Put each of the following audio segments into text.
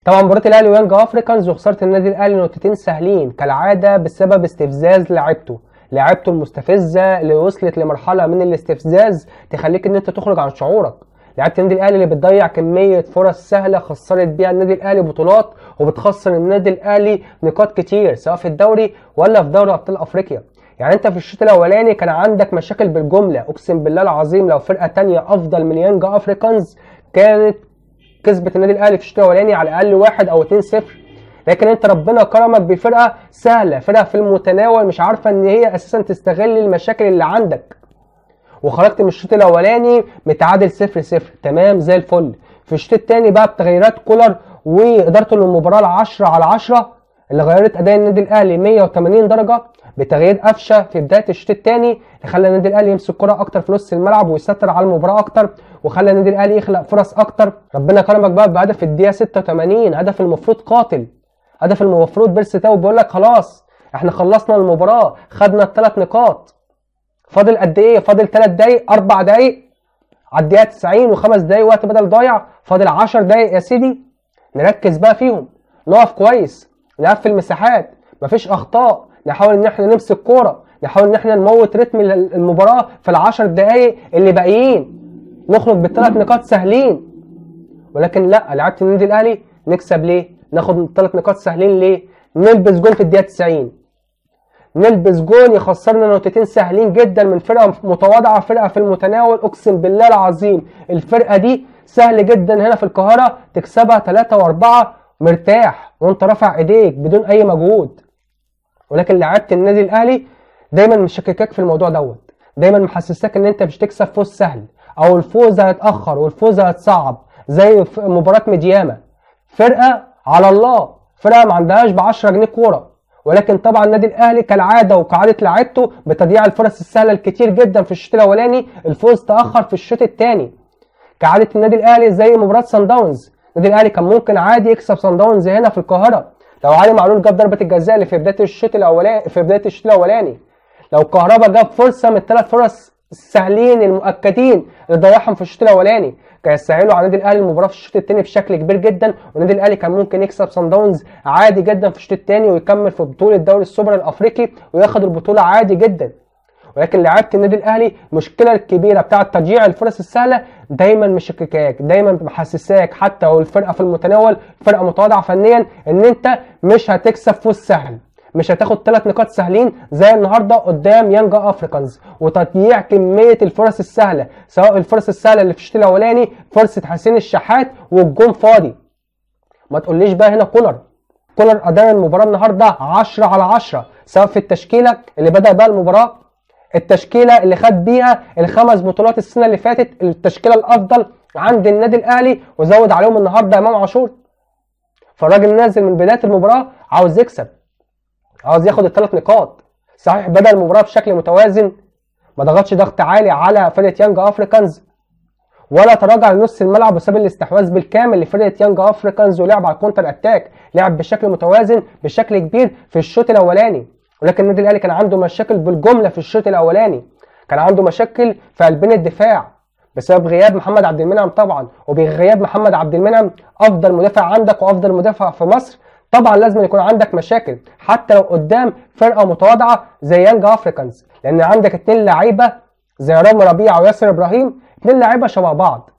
طبعا مباراه الاهلي ويانج افريكانز وخساره النادي الاهلي نقطتين سهلين كالعاده بسبب استفزاز لعيبته المستفزه اللي وصلت لمرحله من الاستفزاز تخليك ان انت تخرج عن شعورك. لعيبه النادي الاهلي اللي بتضيع كميه فرص سهله خسرت بيها النادي الاهلي بطولات، وبتخسر النادي الاهلي نقاط كتير سواء في الدوري ولا في دوري ابطال افريقيا. يعني انت في الشوط الاولاني كان عندك مشاكل بالجمله، اقسم بالله العظيم لو فرقه تانية افضل من يانج افريكانز كانت كسبت النادي الاهلي في الشوط الاولاني على الاقل 1 أو 2-0. لكن انت ربنا كرمك بفرقه سهله، فرقه في المتناول، مش عارفه ان هي اساسا تستغل المشاكل اللي عندك، وخرجت من الشوط الاولاني متعادل 0-0 تمام زي الفل. في الشوط الثاني بقى بتغييرات كولر وادارته للمباراه ال10/10 اللي غيرت اداء النادي الاهلي 180 درجه، بتغيير قفشه في بدايه الشوط الثاني اللي خلى النادي الاهلي يمسك كره اكتر في نص الملعب ويسيطر على المباراه اكتر، وخلى النادي الاهلي يخلق فرص اكتر. ربنا كرمك بقى بهدف الدقيقه 86، هدف المفروض قاتل، هدف المفروض بيرسي تاو بيقول لك خلاص احنا خلصنا المباراه، خدنا ال3 نقاط، فاضل قد ايه؟ فاضل 3 دقايق 4 دقايق على الدقيقه 90 و5 دقايق وقت بدل ضايع، فاضل 10 دقايق يا سيدي نركز بقى فيهم، نقف كويس، نقفل مساحات، مفيش اخطاء، نحاول ان احنا نمسك كوره، نحاول ان احنا نموت رتم المباراه في ال10 دقايق اللي باقيين، نخرج ب3 نقاط سهلين. ولكن لا، لعيبه النادي الاهلي نكسب ليه؟ ناخد 3 نقاط سهلين ليه؟ نلبس جول في الدقيقه 90، نلبس جول يخسرنا نقطتين سهلين جدا من فرقه متواضعه، فرقه في المتناول. اقسم بالله العظيم الفرقه دي سهل جدا هنا في القاهره تكسبها 3 و4 مرتاح وانت رافع ايديك بدون اي مجهود. ولكن لعيبه النادي الاهلي دايما مشككاك في الموضوع دوت، دايما محسساك ان انت مش تكسب فوز سهل، او الفوز هيتاخر والفوز هيتصعب زي مباراه ميدياما. فرقه على الله، فرقه ما عندهاش ب10 جنيه كوره. ولكن طبعا النادي الاهلي كالعاده وكعاده لعيبته بتضييع الفرص السهله الكتير جدا في الشوط الاولاني، الفوز تاخر في الشوط الثاني كعاده النادي الاهلي زي مباراه سان داونز. النادي الاهلي كان ممكن عادي يكسب سان داونز هنا في القاهره لو علي معلول جاب ضربه الجزاء اللي في بدايه الشوط الاولاني، لو كهربا جاب فرصه من ال3 فرص السهلين المؤكدين اللي ضيعهم في الشوط الاولاني، كان يسهلوا على النادي الاهلي المباراه في الشوط الثاني بشكل كبير جدا، والنادي الاهلي كان ممكن يكسب سان داونز عادي جدا في الشوط الثاني ويكمل في بطوله دوري السوبر الافريقي وياخد البطوله عادي جدا. ولكن لعيبه النادي الاهلي المشكله الكبيره بتاعه تضييع الفرص السهله دايما مشككاك، دايما محسساك حتى لو الفرقه في المتناول، فرقه متواضعه فنيا، ان انت مش هتكسب فوز سهل، مش هتاخد 3 نقاط سهلين زي النهارده قدام يانج افريكانز. وتضييع كميه الفرص السهله، سواء الفرص السهله اللي في الشوط الاولاني فرصه حسين الشحات والجون فاضي. ما تقوليش بقى هنا كولر ادار المباراه النهارده 10/10 سواء في التشكيله اللي بدا بقى المباراه، التشكيله اللي خد بيها ال5 بطولات السنه اللي فاتت، التشكيله الافضل عند النادي الاهلي، وزود عليهم النهارده امام عاشور. فالراجل نازل من بدايه المباراه عاوز يكسب، عاوز ياخد ال3 نقاط. صحيح بدا المباراه بشكل متوازن، ما ضغطش ضغط عالي على فرقه يانج افريكانز ولا تراجع لنص الملعب وساب الاستحواذ بالكامل لفرقه يانج افريكانز ولعب على الكونتر اتاك، لعب بشكل متوازن بشكل كبير في الشوط الاولاني. ولكن النادي الاهلي كان عنده مشاكل بالجمله في الشوط الاولاني، كان عنده مشاكل في قلبين الدفاع بسبب غياب محمد عبد المنعم طبعا، وبغياب محمد عبد المنعم افضل مدافع عندك وافضل مدافع في مصر، طبعا لازم يكون عندك مشاكل حتى لو قدام فرقه متواضعه زي يانج افريكانز، لان عندك 2 لعيبه زي رامي ربيعه وياسر ابراهيم، 2 لعيبه شبه بعض،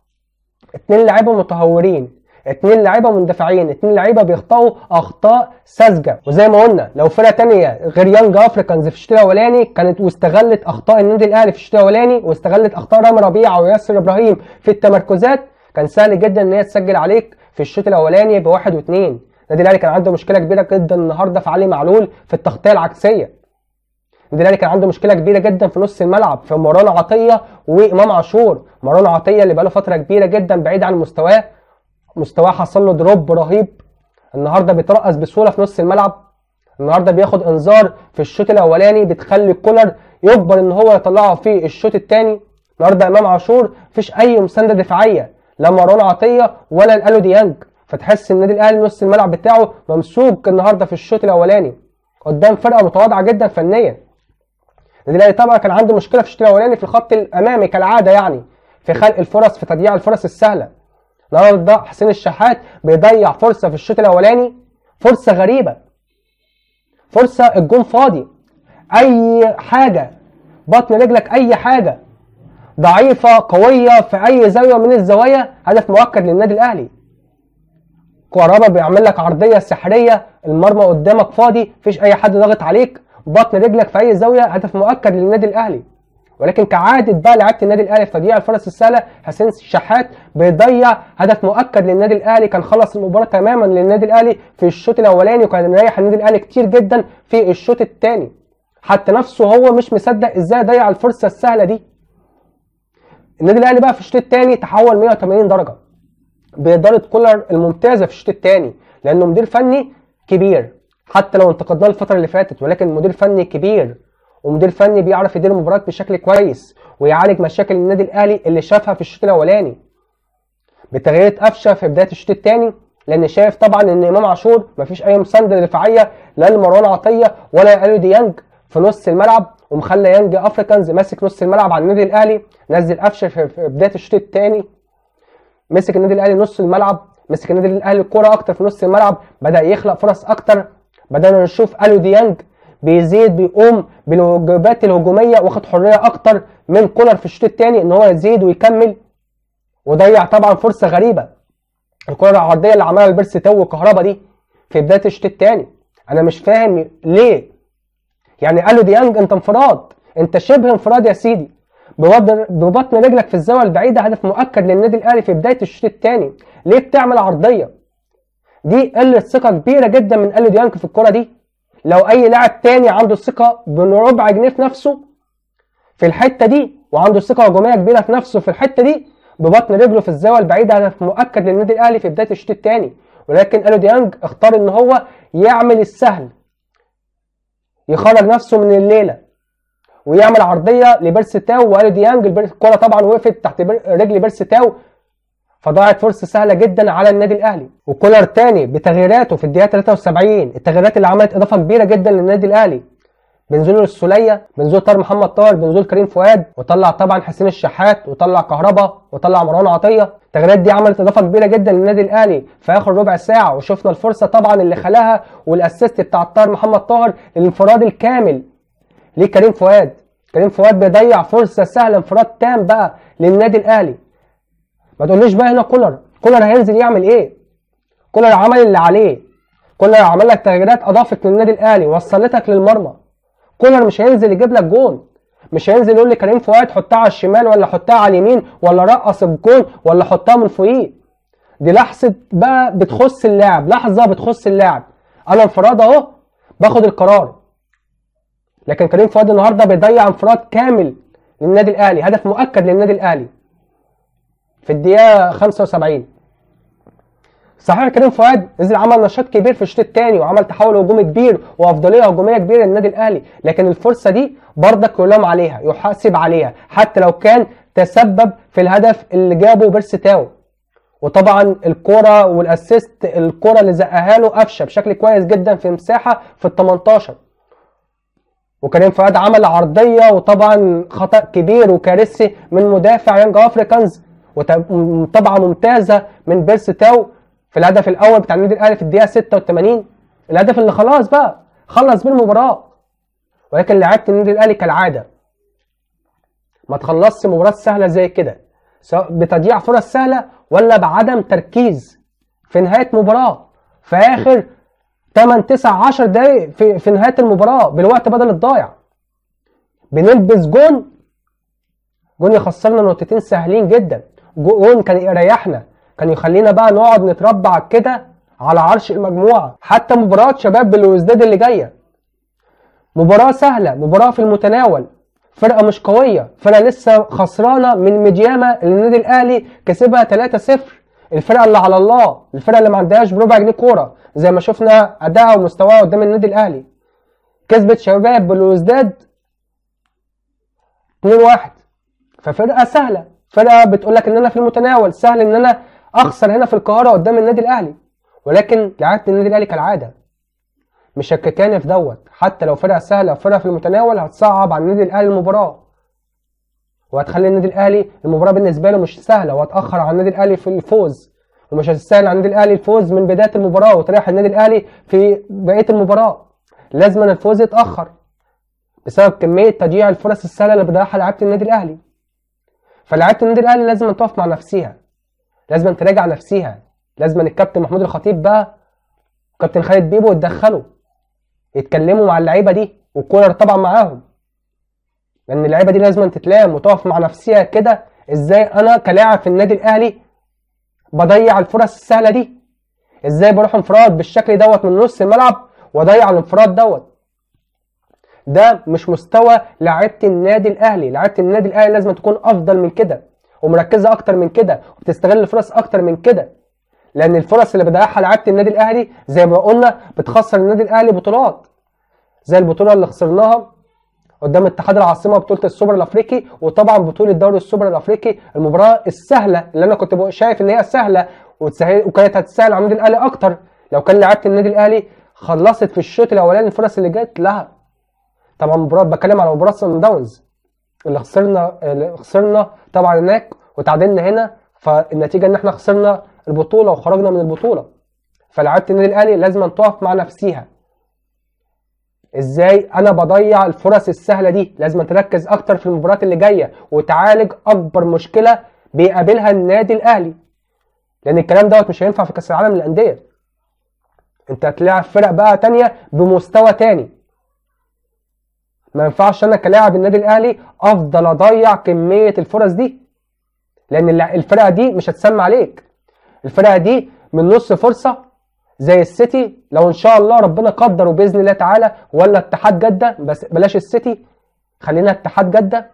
2 لعيبه متهورين، 2 لعيبه مندفعين، 2 لعيبه بيخطئوا اخطاء ساذجه. وزي ما قلنا لو فرقه ثانيه غير يانج افريكانز في الشوط الاولاني كانت واستغلت اخطاء النادي الاهلي في الشوط الاولاني واستغلت اخطاء رامي ربيعه وياسر ابراهيم في التمركزات، كان سهل جدا ان هي تسجل عليك في الشوط الاولاني ب1 و2. النادي الاهلي كان عنده مشكله كبيره جدا النهارده في علي معلول في التغطيه العكسيه. النادي الاهلي كان عنده مشكله كبيره جدا في نص الملعب في مروان عطيه وامام عاشور. مروان عطيه اللي بقاله فتره كبيره جدا بعيد عن مستواه حصل له دروب رهيب، النهارده بيترقص بسهوله في نص الملعب، النهارده بياخد انذار في الشوط الاولاني بتخلي كولر يجبر ان هو يطلعه في الشوط الثاني. النهارده امام عاشور مفيش اي مسانده دفاعيه لا مروان عطيه ولا الالو ديانج، فتحس النادي الاهلي نص الملعب بتاعه ممسوك النهارده في الشوط الاولاني قدام فرقه متواضعه جدا فنيا. النادي الاهلي طبعا كان عنده مشكله في الشوط الاولاني في الخط الامامي كالعاده، يعني في خلق الفرص، في تضييع الفرص السهله. النهارده حسين الشحات بيضيع فرصه في الشوط الاولاني، فرصه غريبه، فرصه الجون فاضي، اي حاجه بطن رجلك، اي حاجه ضعيفه قويه في اي زاويه من الزوايا، هدف مؤكد للنادي الاهلي. كهربا بيعمل لك عرضيه سحريه، المرمى قدامك فاضي، مفيش اي حد ضاغط عليك، بطن رجلك في اي زاويه، هدف مؤكد للنادي الاهلي. ولكن كعاده بقى لعيبه النادي الاهلي في تضييع الفرص السهله، حسين الشحات بيضيع هدف مؤكد للنادي الاهلي، كان خلص المباراه تماما للنادي الاهلي في الشوط الاولاني، وكان مريح النادي الاهلي كتير جدا في الشوط الثاني. حتى نفسه هو مش مصدق ازاي ضيع الفرصه السهله دي. النادي الاهلي بقى في الشوط الثاني تحول 180 درجه بإدارة كولر الممتازة في الشوط الثاني، لأنه مدير فني كبير، حتى لو انتقدناه الفترة اللي فاتت، ولكن مدير فني كبير ومدير فني بيعرف يدير المباراة بشكل كويس ويعالج مشاكل النادي الأهلي اللي شافها في الشوط الأولاني. بتغيير قفشة في بداية الشوط الثاني، لأن شايف طبعا إن إمام عاشور مفيش أي مساندة دفاعية لا لمروان عطية ولا لأليو ديانج في نص الملعب، ومخلى يانج أفريكانز ماسك نص الملعب على النادي الأهلي. نزل قفشة في بداية الشوط الثاني، مسك النادي الاهلي نص الملعب، مسك النادي الاهلي الكوره اكتر في نص الملعب، بدا يخلق فرص اكتر، بدانا نشوف اليو ديانج بيزيد بيقوم بالواجبات الهجوميه، واخد حريه اكتر من كولر في الشوط الثاني ان هو يزيد ويكمل. وضيع طبعا فرصه غريبه، الكوره العرضيه اللي عملها البيرسي تاو وكهربا دي في بدايه الشوط الثاني، انا مش فاهم ليه. يعني اليو ديانج انت انفراد، انت شبه انفراد يا سيدي، ببطن رجلك في الزاويه البعيده، هدف مؤكد للنادي الاهلي في بدايه الشوط الثاني. ليه بتعمل عرضيه؟ دي قله ثقه كبيره جدا من اليو ديانج في الكره دي. لو اي لاعب تاني عنده ثقه بربع جنيه في نفسه في الحته دي، وعنده ثقه هجوميه كبيره في نفسه في الحته دي، ببطن رجله في الزاويه البعيده، هدف مؤكد للنادي الاهلي في بدايه الشوط الثاني. ولكن اليو ديانج اختار ان هو يعمل السهل، يخرج نفسه من الليله ويعمل عرضيه لبيرسي تاو واليو ديانج. الكره طبعا وقفت تحت رجل بيرسي تاو، فضاعت فرصه سهله جدا على النادي الاهلي. وكولر تاني بتغييراته في الدقيقه 73، التغييرات اللي عملت اضافه كبيره جدا للنادي الاهلي، بنزول السوليه، بنزول طاهر محمد طاهر، بنزول كريم فؤاد، وطلع طبعا حسين الشحات، وطلع كهربا، وطلع مروان عطيه. التغييرات دي عملت اضافه كبيره جدا للنادي الاهلي في اخر ربع ساعه، وشفنا الفرصه طبعا اللي خلاها والاسيست بتاع طاهر محمد طاهر الانفراد الكامل لكريم فؤاد. كريم فؤاد بيضيع فرصه سهله، انفراد تام بقى للنادي الاهلي. ما تقوليش بقى هنا كولر هينزل يعمل ايه؟ كولر عمل اللي عليه، كولر عمل لك تغييرات اضافت للنادي الاهلي، وصلتك للمرمى. كولر مش هينزل يجيب لك جون، مش هينزل يقول لكريم فؤاد حطها على الشمال ولا حطها على اليمين ولا رقص الجون ولا حطها من فوقيه. دي لحظه بقى بتخص اللاعب، لحظه بتخص اللاعب، انا انفراد اهو باخد القرار. لكن كريم فؤاد النهارده بيضيع انفراد كامل للنادي الاهلي، هدف مؤكد للنادي الاهلي في الدقيقه 75. صحيح كريم فؤاد نزل عمل نشاط كبير في الشوط الثاني، وعمل تحول هجومي كبير وافضليه هجوميه كبيره للنادي الاهلي، لكن الفرصه دي برضك يلام عليها، يحاسب عليها، حتى لو كان تسبب في الهدف اللي جابه بيرسي تاو. وطبعا الكوره والاسيست، الكوره اللي زقها له قفشه بشكل كويس جدا في مساحه في ال 18، وكريم فؤاد عمل عرضيه، وطبعا خطا كبير وكارثي من مدافع يانج افريكانز، وطبعا ممتازه من بيرسي تاو في الهدف الاول بتاع النادي الاهلي في الدقيقه 86، الهدف اللي خلاص بقى خلص بيه المباراه. ولكن لعيبه النادي الاهلي كالعاده ما تخلصش مباراه سهله زي كده، سواء بتضييع فرص سهله ولا بعدم تركيز في نهايه مباراه في اخر 8 9 10 دقايق في نهايه المباراه بالوقت بدل الضايع. بنلبس جون يخسرنا نقطتين سهلين جدا، جون كان يريحنا، كان يخلينا بقى نقعد نتربع كده على عرش المجموعه. حتى مباراه شباب بلوزداد اللي جايه مباراه سهله، مباراه في المتناول، فرقه مش قويه، فرقه لسه خسرانه من ميدياما اللي النادي الاهلي كسبها 3-0، الفرقه اللي على الله، الفرقه اللي ما عندهاش بربع جنيه كوره، زي ما شفنا ادائها ومستواها قدام النادي الاهلي. كسبت شباب بلوزداد 2-1، ففرقه سهله، فرقه بتقول لك ان انا في المتناول، سهل ان انا اخسر هنا في القاهره قدام النادي الاهلي. ولكن لعيبه النادي الاهلي كالعاده مشككاني في دوت، حتى لو فرقه سهله وفرقه في المتناول هتصعب على النادي الاهلي المباراه، وهتخلي النادي الاهلي المباراه بالنسبه له مش سهله، وهتاخر على النادي الاهلي في الفوز ومش هتستاهل على النادي الاهلي الفوز من بدايه المباراه وتريح النادي الاهلي في بقيه المباراه. لازم الفوز يتاخر بسبب كميه تضييع الفرص السهله اللي بيضيعها لعيبه النادي الاهلي. فلعيبه النادي الاهلي لازم تقف مع نفسها، لازم تراجع نفسها، لازم الكابتن محمود الخطيب بقى وكابتن خالد بيبو يتدخلوا يتكلموا مع اللعيبه دي، وكولر طبعا معاهم، لان اللعيبه دي لازم تتلام وتقف مع نفسها كده. ازاي انا كلاعب في النادي الاهلي بضيع الفرص السهله دي؟ ازاي بروح انفراد بالشكل دوت من نص الملعب واضيع الانفراد دوت؟ ده مش مستوى لعيبه النادي الاهلي. لعيبه النادي الاهلي لازم تكون افضل من كده ومركزه اكتر من كده وبتستغل الفرص اكتر من كده، لان الفرص اللي بيضيعها لعيبه النادي الاهلي زي ما قلنا بتخسر النادي الاهلي بطولات، زي البطوله اللي خسرناها قدام اتحاد العاصمه، بطوله السوبر الافريقي، وطبعا بطوله دوري السوبر الافريقي، المباراه السهله اللي انا كنت شايف ان هي سهله وكانت هتسهل على النادي الاهلي اكتر لو كان لعيبه النادي الاهلي خلصت في الشوط الاولاني الفرص اللي جت لها. طبعا مباراه بتكلم على مباراه صن داونز اللي خسرنا طبعا هناك وتعادلنا هنا، فالنتيجه ان احنا خسرنا البطوله وخرجنا من البطوله. فلعيبه النادي الاهلي لازم تقف مع نفسها. ازاي انا بضيع الفرص السهله دي؟ لازم تركز اكتر في المباريات اللي جايه وتعالج اكبر مشكله بيقابلها النادي الاهلي، لان الكلام دوت مش هينفع في كاس العالم للانديه. انت هتلاعب فرق بقى تانية بمستوى تاني، ما ينفعش انا كلاعب النادي الاهلي افضل اضيع كميه الفرص دي، لان الفرقه دي مش هتسمع عليك. الفرقه دي من نص فرصه زي السيتي، لو ان شاء الله ربنا قدره باذن الله تعالى، ولا اتحاد جده، بس بلاش السيتي خلينا اتحاد جده.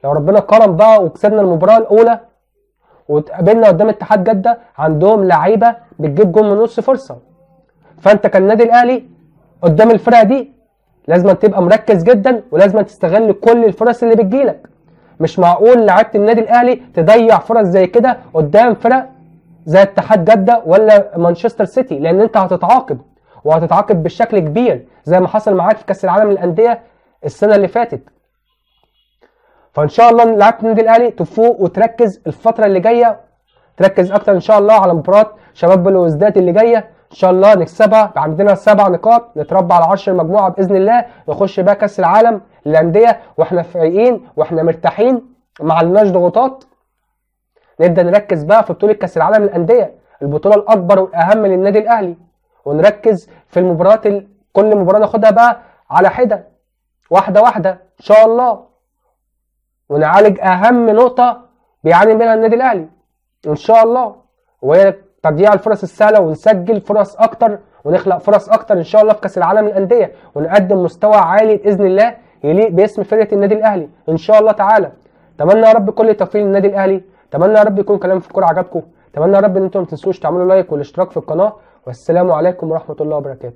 لو ربنا كرم بقى وكسبنا المباراه الاولى واتقابلنا قدام اتحاد جده، عندهم لعيبه بتجيب جول من نص فرصه. فانت كالنادي الاهلي قدام الفرقه دي لازم تبقى مركز جدا ولازم تستغل كل الفرص اللي بتجيلك. مش معقول لعيبه النادي الاهلي تضيع فرص زي كده قدام فرق زي اتحاد جده ولا مانشستر سيتي، لان انت هتتعاقب وهتتعاقب بشكل كبير زي ما حصل معاك في كاس العالم للانديه السنه اللي فاتت. فان شاء الله لعيبه النادي الاهلي تفوق وتركز الفتره اللي جايه، تركز اكتر ان شاء الله على مباراه شباب بلوزداد اللي جايه، ان شاء الله نكسبها. عندنا 7 نقاط نتربى على عرش المجموعه باذن الله، نخش بقى كاس العالم للانديه واحنا فايقين واحنا مرتاحين ما عليناش ضغوطات. نبدا نركز بقى في بطوله كاس العالم للانديه، البطوله الاكبر والاهم للنادي الاهلي، ونركز في المباريات كل مباراه ناخدها بقى على حده واحده واحده ان شاء الله، ونعالج اهم نقطه بيعاني منها النادي الاهلي ان شاء الله، وهي تضييع الفرص السهله، ونسجل فرص اكتر ونخلق فرص اكتر ان شاء الله في كاس العالم للانديه، ونقدم مستوى عالي باذن الله يليق باسم فرقه النادي الاهلي ان شاء الله تعالى. اتمنى يا رب كل التوفيق للنادي الاهلي، اتمنى يا رب يكون كلام في الكوره عجبكم، اتمنى يا رب ان انتم ما تنسوش تعملوا لايك والاشتراك في القناه، والسلام عليكم ورحمه الله وبركاته.